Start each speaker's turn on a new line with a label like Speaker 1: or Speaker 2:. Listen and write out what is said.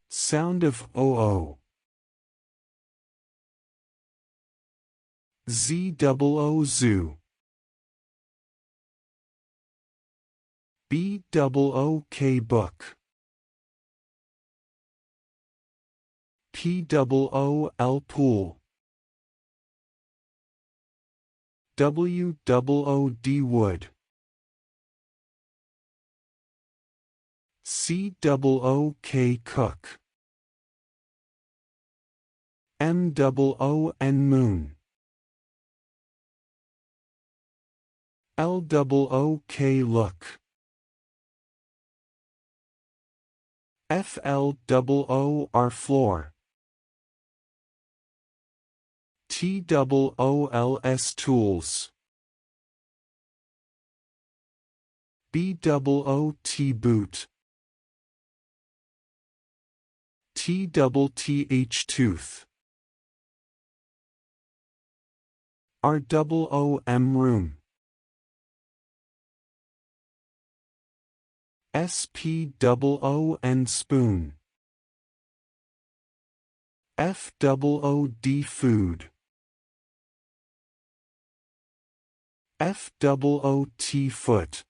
Speaker 1: Sound of OO. ZOO zoo. BOOK book. POOL pool. WOOD wood. COOK cook. MOON moon. LOOK look. FLOOR floor. TOOLS tools. BOOT boot. TOOTH tooth. ROOM room. SPOON spoon. FOOD food. FOOT foot.